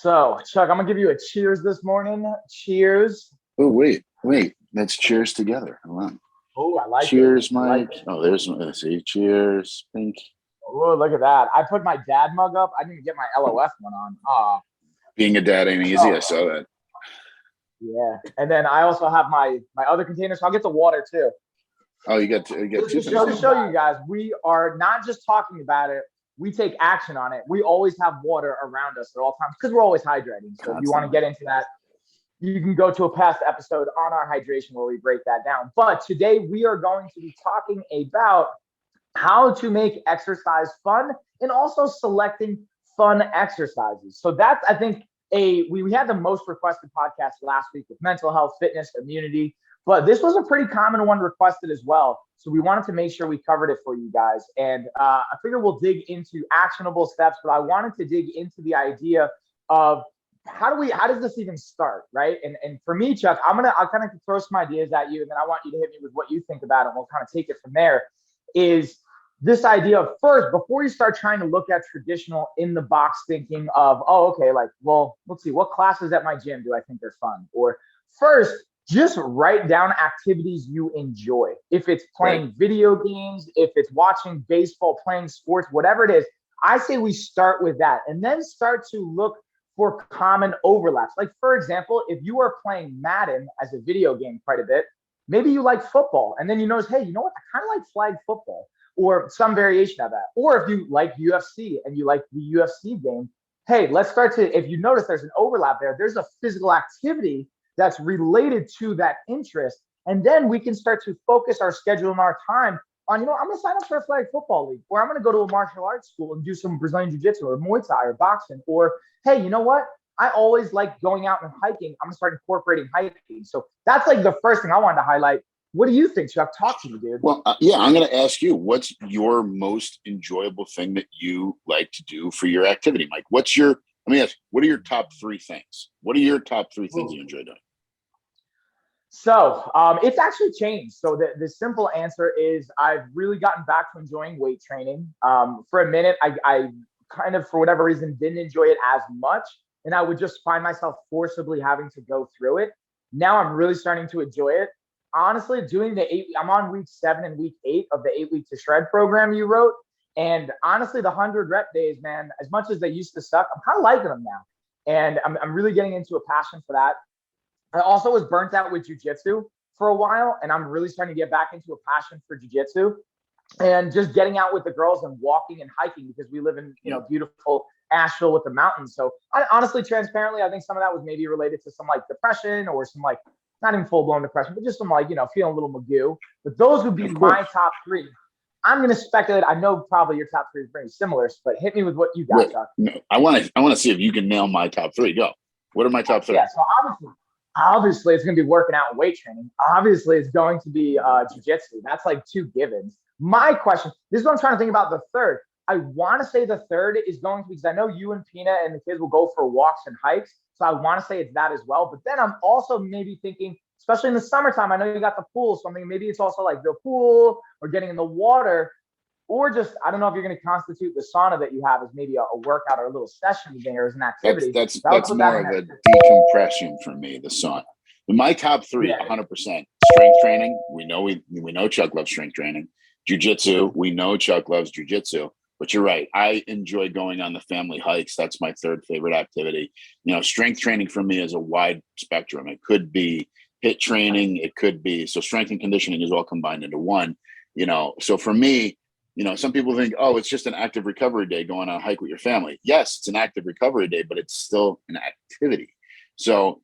So, Chuck, I'm gonna give you a cheers this morning. Cheers. Oh, wait. Let's cheers together. Hold on. Oh, I like it. Cheers, I like Mike. it. Oh, let's see. Cheers, Pink. Oh, look at that. I put my dad mug up. I didn't get my LOF one on. Being a dad ain't easy. I saw that. Yeah. And then I also have my other container, so I'll get the water too. Oh, you got two Just things. to show you guys, we are not just talking about it. We take action on it. We always have water around us at all times because we're always hydrating. So if you want to get into that, you can go to a past episode on our hydration where we break that down. But today we are going to be talking about how to make exercise fun and also selecting fun exercises. So that's, I think, we had the most requested podcast last week with mental health, fitness, immunity, but this was a pretty common one requested as well. So we wanted to make sure we covered it for you guys. And I figure we'll dig into actionable steps, but I wanted to dig into the idea of how does this even start, right? And for me, Chuck, I'll kind of throw some ideas at you, and then I want you to hit me with what you think about it, and we'll kind of take it from there. Is this idea of first, before you start trying to look at traditional in the box thinking of, oh, okay, like, well, let's see, what classes at my gym do I think are fun? Or first, just write down activities you enjoy. If it's playing video games, if it's watching baseball, playing sports, whatever it is, I say we start with that and then start to look for common overlaps. Like, for example, if you are playing Madden as a video game quite a bit, maybe you like football, and then you notice, hey, you know what? I kind of like flag football or some variation of that. Or if you like UFC and you like the UFC game, hey, let's start to, if you notice there's an overlap there, there's a physical activity that's related to that interest. And then we can start to focus our schedule and our time on, I'm going to sign up for a flag football league, or I'm going to go to a martial arts school and do some Brazilian jiu-jitsu or Muay Thai or boxing, or, hey, you know what? I always like going out and hiking. I'm going to start incorporating hiking. So that's like the first thing I wanted to highlight. What do you think, Chuck? Talk to me, dude. Well, yeah, I'm going to ask you, what's your most enjoyable thing that you like to do for your activity, Mike? Let me ask, what are your top three things? What are your top three things you enjoy doing? So it's actually changed. So the simple answer is I've really gotten back to enjoying weight training. For a minute, I kind of, for whatever reason, didn't enjoy it as much. And I would just find myself forcibly having to go through it. Now I'm really starting to enjoy it. Honestly, doing I'm on week 7 and week 8 of the 8 Week to Shred program you wrote. And honestly, the 100 rep days, man, as much as they used to suck, I'm kind of liking them now. And I'm really getting into a passion for that. I also was burnt out with jiu-jitsu for a while, and I'm really starting to get back into a passion for jiu-jitsu and just getting out with the girls and walking and hiking because we live in, beautiful Asheville with the mountains. So honestly, transparently, I think some of that was maybe related to some like depression or some like, not even full-blown depression, but just some like, feeling a little magoo. But those would be my top 3. I'm going to speculate. I know probably your top 3 is very similar, but hit me with what you got, Chuck. No, I want to see if you can nail my top 3. Go. What are my top 3? Yeah, so obviously it's going to be working out and weight training. Obviously it's going to be jiu-jitsu. That's like 2 givens. My question, this is what I'm trying to think about the third. I want to say the third is going to be, because I know you and Pina and the kids will go for walks and hikes. So I want to say it's that as well. But then I'm also maybe thinking, especially in the summertime, I know you got the pool. So I'm thinking maybe it's also like the pool or getting in the water, or just, I don't know if you're going to constitute the sauna that you have as maybe a workout or a little session there as an activity. That's more of a decompression for me, the sauna. My top 3, 100%. Strength training. We know Chuck loves strength training. Jiu-jitsu. We know Chuck loves jiu-jitsu. But you're right. I enjoy going on the family hikes. That's my third favorite activity. Strength training for me is a wide spectrum. It could be HIIT training. It could be, so strength and conditioning is all combined into one. So for me, some people think, oh, it's just an active recovery day going on a hike with your family. Yes, it's an active recovery day, but it's still an activity. So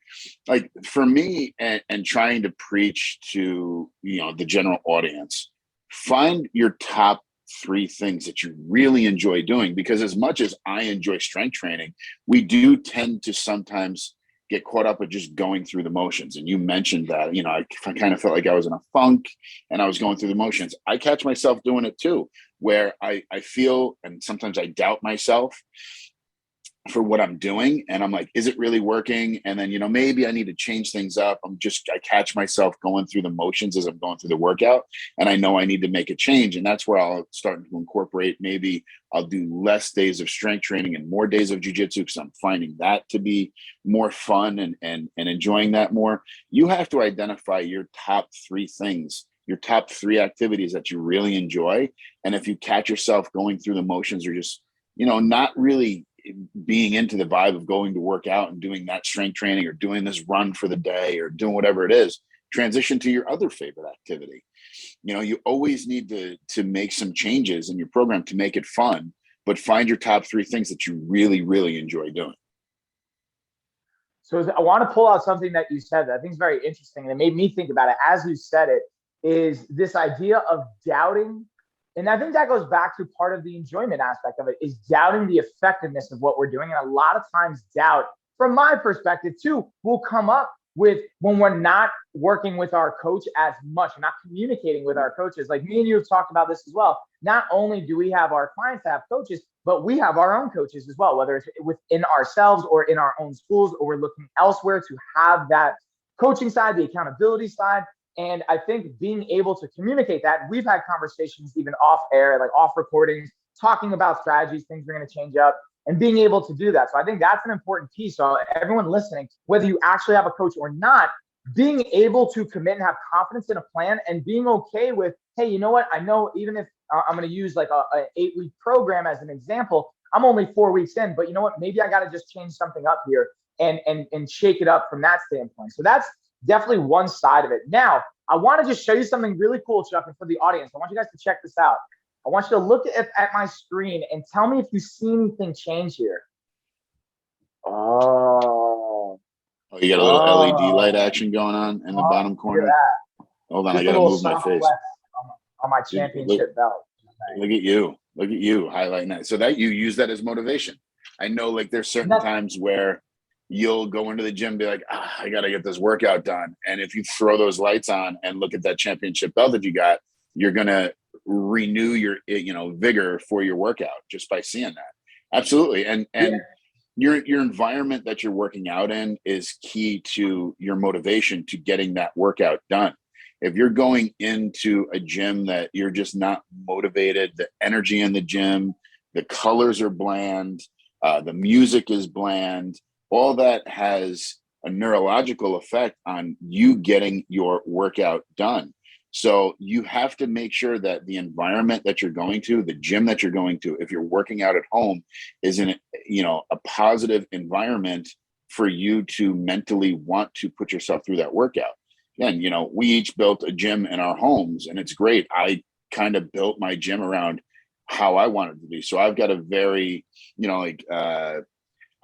like for me and trying to preach to, the general audience, find your top 3 things that you really enjoy doing, because as much as I enjoy strength training, we do tend to sometimes get caught up with just going through the motions. And you mentioned that, I kind of felt like I was in a funk and I was going through the motions. I catch myself doing it too, where I feel, and sometimes I doubt myself. for what I'm doing. And I'm like, is it really working? And then, maybe I need to change things up. I catch myself going through the motions as I'm going through the workout. And I know I need to make a change. And that's where I'll start to incorporate. Maybe I'll do less days of strength training and more days of jujitsu, because I'm finding that to be more fun and enjoying that more. You have to identify your top 3 things, your top 3 activities that you really enjoy. And if you catch yourself going through the motions, or just, not really being into the vibe of going to work out and doing that strength training, or doing this run for the day, or doing whatever it is, transition to your other favorite activity. You always need to make some changes in your program to make it fun, but find your top 3 things that you really, really enjoy doing. So I want to pull out something that you said that I think is very interesting, and it made me think about it as you said it, is this idea of doubting. And I think that goes back to part of the enjoyment aspect of it, is doubting the effectiveness of what we're doing. And a lot of times doubt, from my perspective too, will come up with when we're not working with our coach as much, not communicating with our coaches. Like me and you have talked about this as well. Not only do we have our clients have coaches, but we have our own coaches as well, whether it's within ourselves or in our own schools, or we're looking elsewhere to have that coaching side, the accountability side. And I think being able to communicate that, we've had conversations even off air, like off recordings, talking about strategies, things are going to change up, and being able to do that. So I think that's an important piece. So everyone listening, whether you actually have a coach or not, being able to commit and have confidence in a plan, and being okay with, hey, you know what? I know even if I'm going to use like an 8-week program as an example, I'm only 4 weeks in, but you know what? Maybe I got to just change something up here and shake it up from that standpoint. So that's definitely one side of it. Now, I want to just show you something really cool, Chuck, and for the audience, I want you guys to check this out. I want you to look at my screen and tell me if you see anything change here. Oh, you got a little LED light action going on in the bottom corner. Hold on, just I got to move my face. On my championship belt. Look at you. Look at you highlighting that. So that you use that as motivation. I know, like, there's certain times where you'll go into the gym and be like, I got to get this workout done. And if you throw those lights on and look at that championship belt that you got, you're going to renew your, vigor for your workout just by seeing that. Absolutely. And your environment that you're working out in is key to your motivation to getting that workout done. If you're going into a gym that you're just not motivated, the energy in the gym, the colors are bland, the music is bland, all that has a neurological effect on you getting your workout done. So you have to make sure that the environment that you're going to, the gym that you're going to, if you're working out at home, is in a positive environment for you to mentally want to put yourself through that workout. Again, we each built a gym in our homes, and it's great. I kind of built my gym around how I wanted to be. So I've got a very,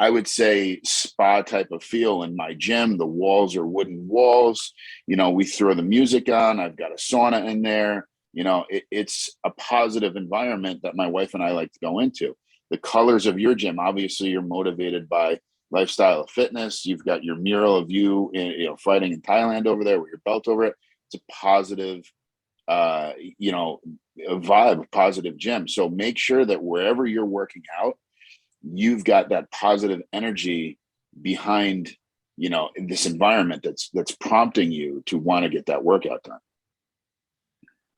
I would say spa type of feel in my gym. The walls are wooden walls. We throw the music on. I've got a sauna in there. It's a positive environment that my wife and I like to go into. The colors of your gym, obviously you're motivated by lifestyle of fitness. You've got your mural of you, fighting in Thailand over there with your belt over it. It's a positive, a vibe, a positive gym. So make sure that wherever you're working out, you've got that positive energy behind, this environment that's prompting you to want to get that workout done.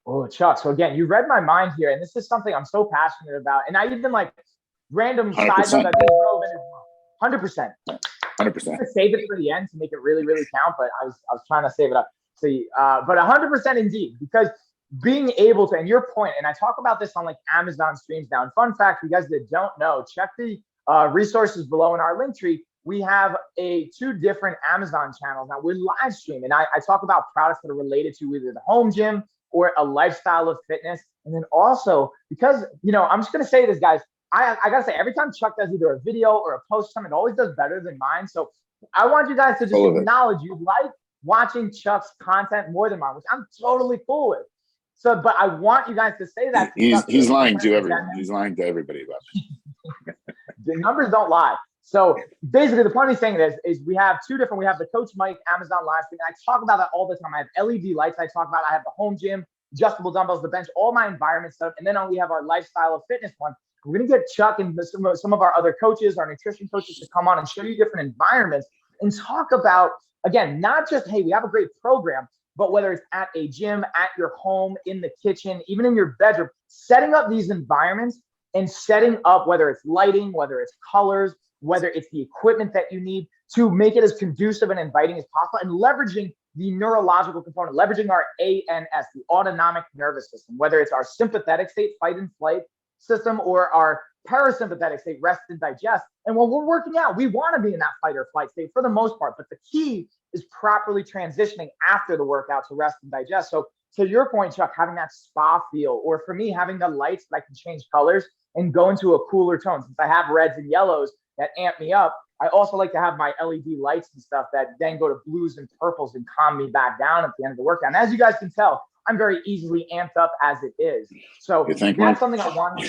Oh, Chuck. So again, you read my mind here, and this is something I'm so passionate about. And I even like random side note that is relevant as well. 100%. 100%. Save it for the end to make it really, really count, but I was trying to save it up. But 100% indeed, because being able to, and your point, and I talk about this on like Amazon streams now. And fun fact, you guys that don't know, check the resources below in our link tree. We have 2 different Amazon channels now. We're live stream, and I talk about products that are related to either the home gym or a lifestyle of fitness. And then also, because I'm just gonna say this, guys. I gotta say, every time Chuck does either a video or a post, it always does better than mine. So I want you guys to just acknowledge you like watching Chuck's content more than mine, which I'm totally cool with. So, but I want you guys to say that. He's lying to everyone. He's lying to everybody about it. The numbers don't lie. So basically, the point he's saying is we have 2 different. We have the Coach Mike Amazon live stream. And I talk about that all the time. I have LED lights. I talk about. I have the home gym, adjustable dumbbells, the bench, all my environment stuff. And then we have our lifestyle of fitness one. We're going to get Chuck and some of our other coaches, our nutrition coaches, to come on and show you different environments and talk about, again, not just, hey, we have a great program, but whether it's at a gym, at your home, in the kitchen, even in your bedroom, setting up these environments and setting up, whether it's lighting, whether it's colors, whether it's the equipment that you need, to make it as conducive and inviting as possible, and leveraging the neurological component, leveraging our ANS, the autonomic nervous system, whether it's our sympathetic state, fight and flight system, or our parasympathetic state, rest and digest. And when we're working out, we want to be in that fight or flight state for the most part, but the key is properly transitioning after the workout to rest and digest. So to your point, Chuck, having that spa feel, or for me, having the lights that I can change colors and go into a cooler tone. Since I have reds and yellows that amp me up, I also like to have my LED lights and stuff that then go to blues and purples and calm me back down at the end of the workout. And as you guys can tell, I'm very easily amped up as it is. So that's something I want,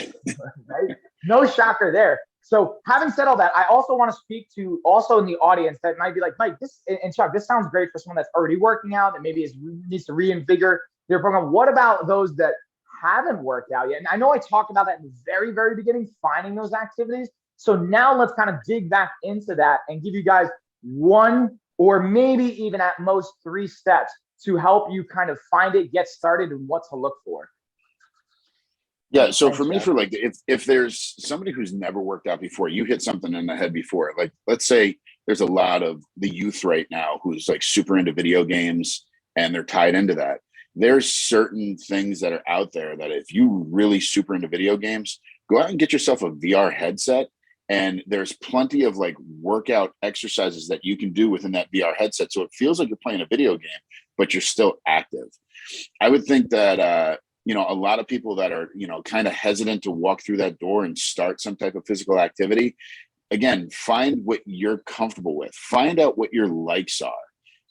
right? No shocker there. So having said all that, I also want to speak to also in the audience that might be like, Mike, this and Chuck, this sounds great for someone that's already working out and maybe needs to reinvigorate their program. What about those that haven't worked out yet? And I know I talked about that in the very, very beginning, finding those activities. So now let's kind of dig back into that and give you guys one or maybe even at most 3 steps to help you kind of find it, get started, and what to look for. Yeah. So for me, for like, if there's somebody who's never worked out before, you hit something in the head before, like, let's say there's a lot of the youth right now who's like super into video games and they're tied into that. There's certain things that are out there that if you really super into video games, go out and get yourself a VR headset. And there's plenty of like workout exercises that you can do within that VR headset. So it feels like you're playing a video game, but you're still active. I would think that, you know, a lot of people that are, you know, kind of hesitant to walk through that door and start some type of physical activity, again, find what you're comfortable with. Find out what your likes are.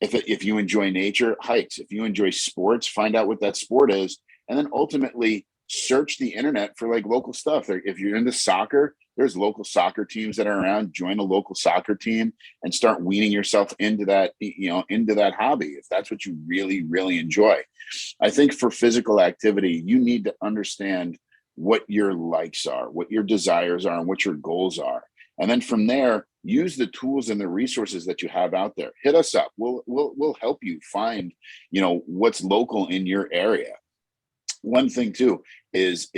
If you enjoy nature, hikes. If you enjoy sports, find out what that sport is. And then ultimately search the internet for like local stuff. If you're into soccer, there's local soccer teams that are around. Join a local soccer team and start weaning yourself into that, you know, into that hobby, if that's what you really, really enjoy. I think for physical activity, you need to understand what your likes are, what your desires are, and what your goals are. And then from there, use the tools and the resources that you have out there. Hit us up. We'll help you find, you know, what's local in your area. One thing too is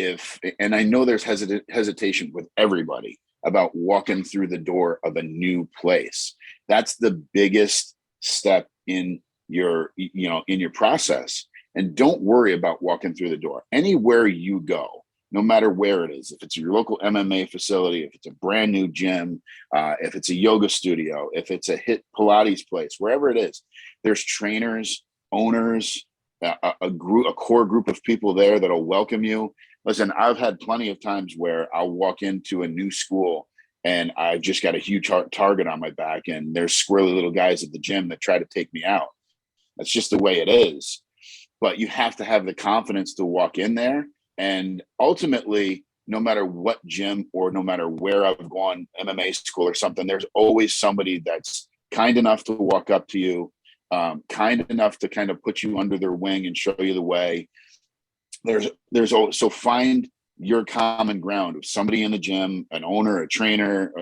and I know there's hesitation with everybody about walking through the door of a new place. That's the biggest step in your, you know, in your process. And don't worry about walking through the door. Anywhere you go, no matter where it is, if it's your local MMA facility, if it's a brand new gym, if it's a yoga studio, if it's a HIIT Pilates place, wherever it is, there's trainers, owners, a core group of people there that'll welcome you. Listen, I've had plenty of times where I'll walk into a new school and I've just got a huge target on my back and there's squirrely little guys at the gym that try to take me out. That's just the way it is. But you have to have the confidence to walk in there. And ultimately, no matter what gym or no matter where I've gone, MMA school or something, there's always somebody that's kind enough to walk up to you, kind enough to kind of put you under their wing and show you the way. So find your common ground of somebody in the gym, an owner, a trainer,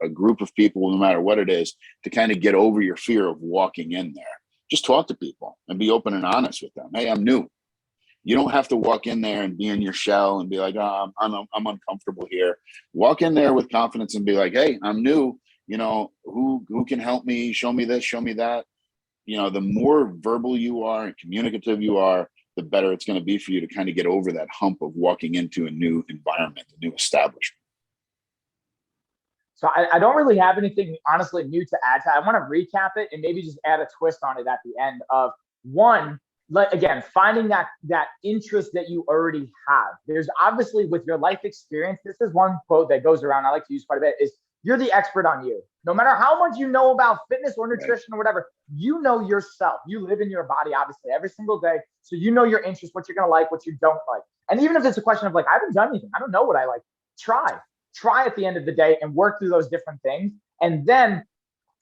a group of people, no matter what it is, to kind of get over your fear of walking in there. Just talk to people and be open and honest with them. Hey, I'm new. You don't have to walk in there and be in your shell and be like, oh, I'm uncomfortable here. Walk in there with confidence and be like, hey, I'm new. You know, who can help me? Show me this, show me that. You know, the more verbal you are and communicative you are, the better it's going to be for you to kind of get over that hump of walking into a new environment, a new establishment. So I don't really have anything honestly new to add to that. I want to recap it and maybe just add a twist on it at the end of one. Again, finding that interest that you already have. There's obviously with your life experience, this is one quote that goes around, I like to use quite a bit, is you're the expert on you. No matter how much you know about fitness or nutrition or whatever, you know yourself. You live in your body, obviously, every single day. So you know your interests, what you're going to like, what you don't like. And even if it's a question of like, I haven't done anything, I don't know what I like, try at the end of the day and work through those different things. And then,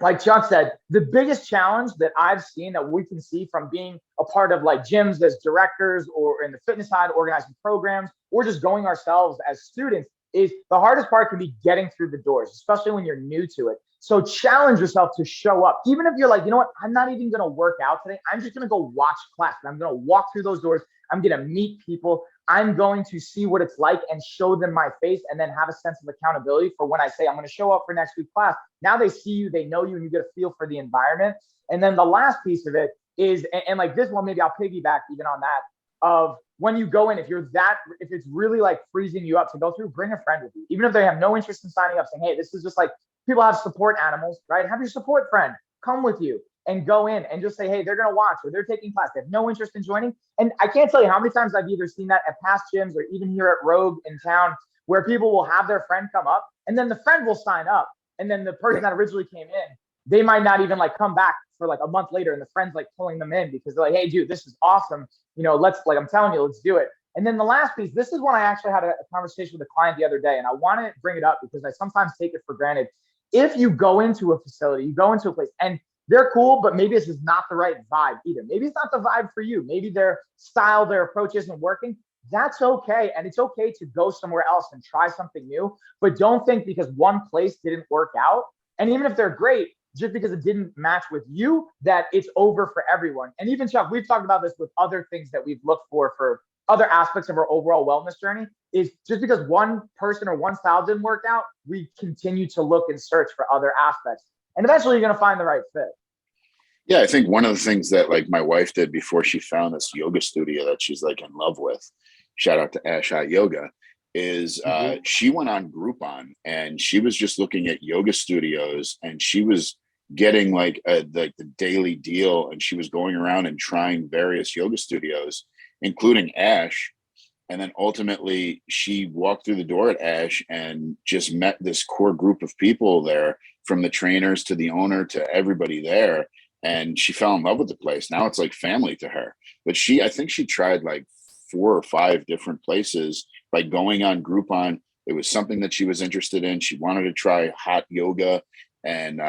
like Chuck said, the biggest challenge that I've seen that we can see from being a part of like gyms as directors or in the fitness side, organizing programs, or just going ourselves as students is the hardest part can be getting through the doors, especially when you're new to it. So challenge yourself to show up. Even if you're like, you know what, I'm not even going to work out today. I'm just going to go watch class. And I'm going to walk through those doors. I'm going to meet people. I'm going to see what it's like and show them my face, and then have a sense of accountability for when I say I'm going to show up for next week's class. Now they see you, they know you, and you get a feel for the environment. And then the last piece of it is, and like this one, maybe I'll piggyback even on that, of when you go in, if it's really like freezing you up to go through, bring a friend with you. Even if they have no interest in signing up, saying, hey, this is just like, people have support animals, right? Have your support friend come with you and go in and just say, hey, they're going to watch, or they're taking class. They have no interest in joining. And I can't tell you how many times I've either seen that at past gyms or even here at Rogue in town, where people will have their friend come up and then the friend will sign up. And then the person that originally came in, they might not even like come back for like a month later, and the friend's like pulling them in because they're like, hey, dude, this is awesome. You know, I'm telling you, let's do it. And then the last piece, this is when I actually had a conversation with a client the other day, and I want to bring it up because I sometimes take it for granted. If you go into a facility, you go into a place and they're cool, but maybe this is not the right vibe either. Maybe it's not the vibe for you. Maybe their style, their approach isn't working. That's okay. And it's okay to go somewhere else and try something new. But don't think because one place didn't work out, and even if they're great, just because it didn't match with you, that it's over for everyone. And even Chuck, we've talked about this with other things that we've looked for other aspects of our overall wellness journey, is just because one person or one style didn't work out, we continue to look and search for other aspects. And eventually you're going to find the right fit. Yeah, I think one of the things that like my wife did before she found this yoga studio that she's like in love with, shout out to Ash Hot Yoga, is she went on Groupon and she was just looking at yoga studios, and she was getting like the daily deal, and she was going around and trying various yoga studios, including Ash. And then ultimately she walked through the door at Ash and just met this core group of people there, from the trainers to the owner to everybody there. And she fell in love with the place. Now it's like family to her. But I think she tried like 4 or 5 different places by going on Groupon. It was something that she was interested in. She wanted to try hot yoga, and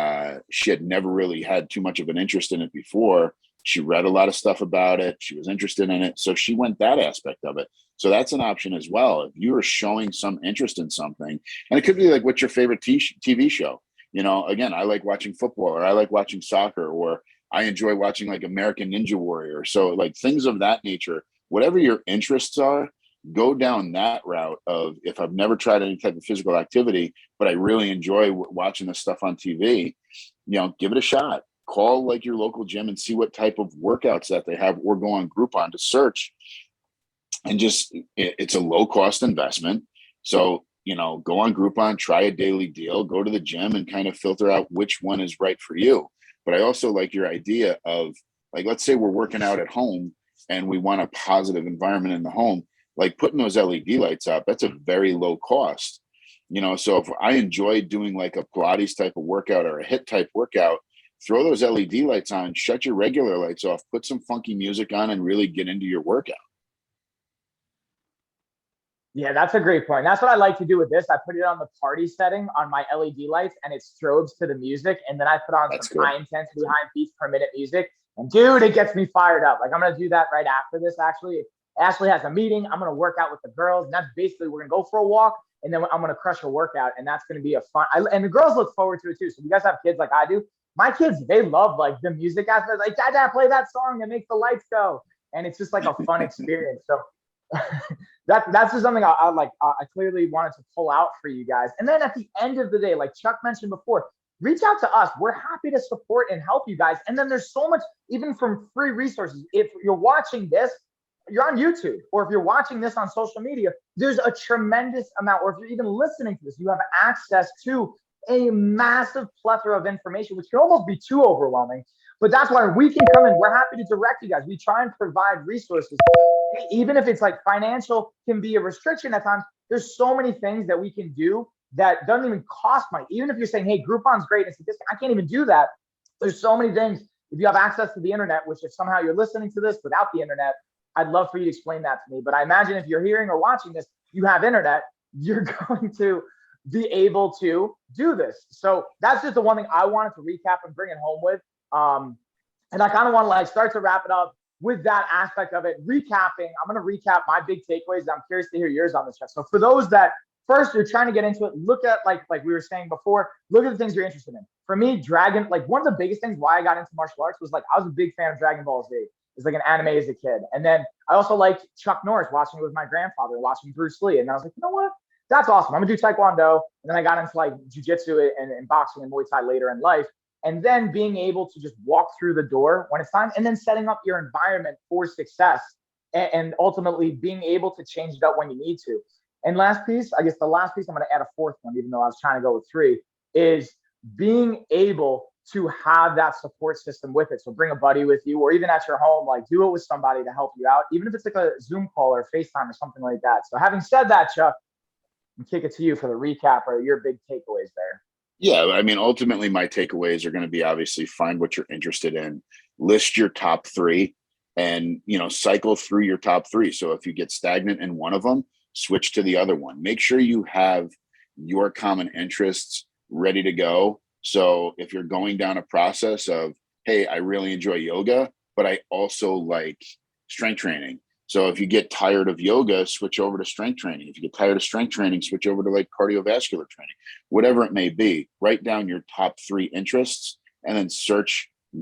she had never really had too much of an interest in it before. She read a lot of stuff about it. She was interested in it. So she went that aspect of it. So that's an option as well. If you are showing some interest in something, and it could be like, what's your favorite TV show? You know, again, I like watching football, or I like watching soccer, or I enjoy watching like American Ninja Warrior. So like things of that nature, whatever your interests are, go down that route of, if I've never tried any type of physical activity, but I really enjoy watching this stuff on TV, you know, give it a shot. Call like your local gym and see what type of workouts that they have, or go on Groupon to search. And just, it's a low cost investment. So, you know, go on Groupon, try a daily deal, go to the gym and kind of filter out which one is right for you. But I also like your idea of, like, let's say we're working out at home and we want a positive environment in the home, like putting those LED lights up, that's a very low cost. You know, so if I enjoy doing like a Pilates type of workout or a HIIT type workout, throw those LED lights on, shut your regular lights off, put some funky music on, and really get into your workout. Yeah, that's a great point. That's what I like to do with this. I put it on the party setting on my LED lights, and it strobes to the music. And then I put on some high intensity, high beats per minute music. And dude, it gets me fired up. Like, I'm going to do that right after this. Actually, Ashley has a meeting. I'm going to work out with the girls. And that's basically, we're going to go for a walk, and then I'm going to crush a workout. And that's going to be a fun, and the girls look forward to it too. So if you guys have kids like I do, my kids, they love like the music aspect. Like, Dad, play that song that makes the lights go. And it's just like a fun experience. So that's just something I clearly wanted to pull out for you guys. And then at the end of the day, like Chuck mentioned before, reach out to us. We're happy to support and help you guys. And then there's so much, even from free resources. If you're watching this, you're on YouTube, or if you're watching this on social media, there's a tremendous amount, or if you're even listening to this, you have access to a massive plethora of information, which can almost be too overwhelming. But that's why we can come in. We're happy to direct you guys. We try and provide resources. Even if it's like financial can be a restriction at times, there's so many things that we can do that doesn't even cost money. Even if you're saying, hey, Groupon's great, it's a discount, I can't even do that. There's so many things. If you have access to the internet, which if somehow you're listening to this without the internet, I'd love for you to explain that to me. But I imagine if you're hearing or watching this, you have internet, you're going to be able to do this. So that's just the one thing I wanted to recap and bring it home with. And I kind of want to like start to wrap it up with that aspect of it. Recapping, I'm going to recap my big takeaways. I'm curious to hear yours on this, Chuck. So for those that first you're trying to get into it. Look at like we were saying before, look at the things you're interested in. For me, Dragon, like one of the biggest things why I got into martial arts was like I was a big fan of Dragon Ball Z. It's like an anime as a kid. And then I also liked Chuck Norris, watching it with my grandfather, watching Bruce Lee. And I was like, you know what? That's awesome. I'm gonna do Taekwondo. And then I got into like jujitsu and boxing and Muay Thai later in life. And then being able to just walk through the door when it's time, and then setting up your environment for success, and ultimately being able to change it up when you need to. And last piece, I guess the last piece, I'm going to add a fourth one, even though I was trying to go with three, is being able to have that support system with it. So bring a buddy with you, or even at your home, like do it with somebody to help you out, even if it's like a Zoom call or FaceTime or something like that. So having said that, Chuck, I'll kick it to you for the recap or your big takeaways there. Yeah, I mean, ultimately, my takeaways are going to be obviously find what you're interested in, list your top three, and cycle through your top three. So if you get stagnant in one of them, switch to the other one. Make sure you have your common interests ready to go. So if you're going down a process of, hey, I really enjoy yoga, but I also like strength training. So if you get tired of yoga, switch over to strength training. If you get tired of strength training, switch over to like cardiovascular training, whatever it may be. Write down your top three interests and then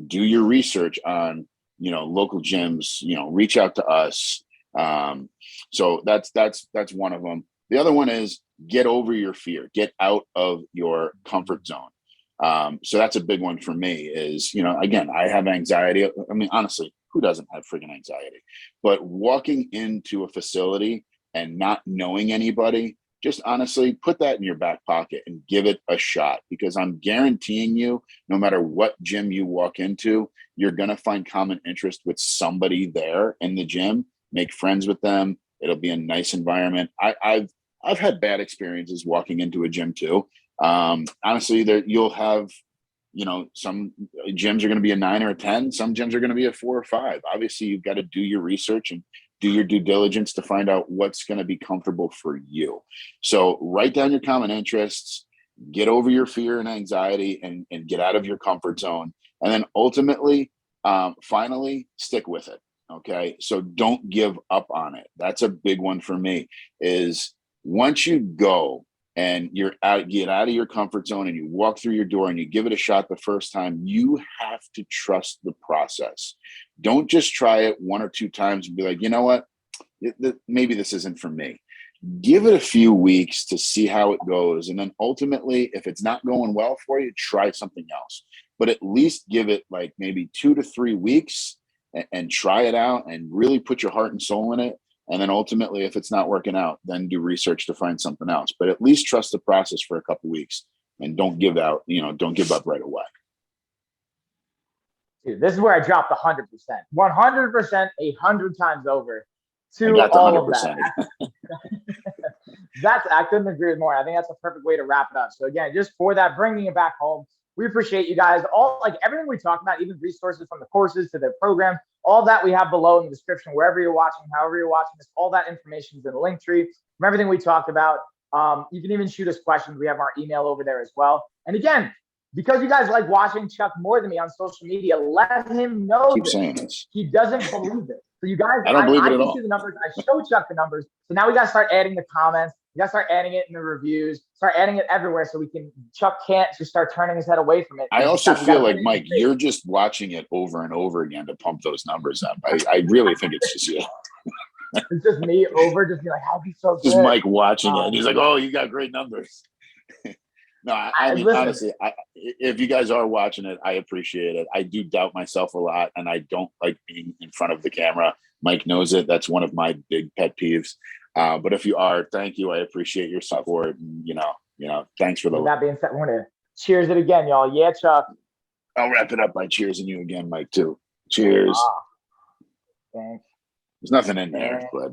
do your research on, local gyms, reach out to us. So that's one of them. The other one is get over your fear, get out of your comfort zone. So that's a big one for me is, again, I have anxiety. I mean, honestly, who doesn't have freaking anxiety? But walking into a facility and not knowing anybody, just honestly put that in your back pocket and give it a shot, because I'm guaranteeing you, no matter what gym you walk into, you're going to find common interest with somebody there in the gym, make friends with them. It'll be a nice environment. I've had bad experiences walking into a gym too. Honestly, you'll have, some gyms are going to be a 9 or a 10. Some gyms are going to be a 4 or 5. Obviously, you've got to do your research and do your due diligence to find out what's going to be comfortable for you. So write down your common interests, get over your fear and anxiety, and get out of your comfort zone. And then ultimately, finally, stick with it. Okay. So don't give up on it. That's a big one for me is once you go and get out of your comfort zone and you walk through your door and you give it a shot the first time, you have to trust the process. Don't just try it 1 or 2 times and be like, you know what, maybe this isn't for me. Give it a few weeks to see how it goes. And then ultimately, if it's not going well for you, try something else. But at least give it like maybe 2 to 3 weeks and try it out and really put your heart and soul in it. And then ultimately, if it's not working out, then do research to find something else. But at least trust the process for a couple of weeks and don't give up right away. Dude, this is where I dropped 100%. 100%, 100 times over to I got the all 100%. of that. I couldn't agree with more. I think that's a perfect way to wrap it up. So again, just for that, bringing it back home, we appreciate you guys. All like everything we talked about, even resources from the courses to the program, all that we have below in the description, wherever you're watching, however you're watching this, all that information is in the link tree from everything we talked about. You can even shoot us questions. We have our email over there as well. And again, because you guys like watching Chuck more than me on social media, let him know this. He doesn't believe it. So you guys, I don't believe it at can all. see the numbers. I show Chuck the numbers. So now we got to start adding the comments. We got to start adding it in the reviews, start adding it everywhere so Chuck can't just start turning his head away from it. I also feel like, Mike, you're just watching it over and over again to pump those numbers up. I really think it's just you. It's just me over, just be like, how'd be so good? Just Mike watching it. And he's like, oh, you got great numbers. No, I mean, listen, honestly, if you guys are watching it, I appreciate it. I do doubt myself a lot, and I don't like being in front of the camera. Mike knows it. That's one of my big pet peeves. But if you are, thank you. I appreciate your support. And, thanks for the. With that being said, we're gonna cheers it again, y'all. Yeah, Chuck. I'll wrap it up by cheersing you again, Mike, too. Cheers. Thanks. There's nothing in there, but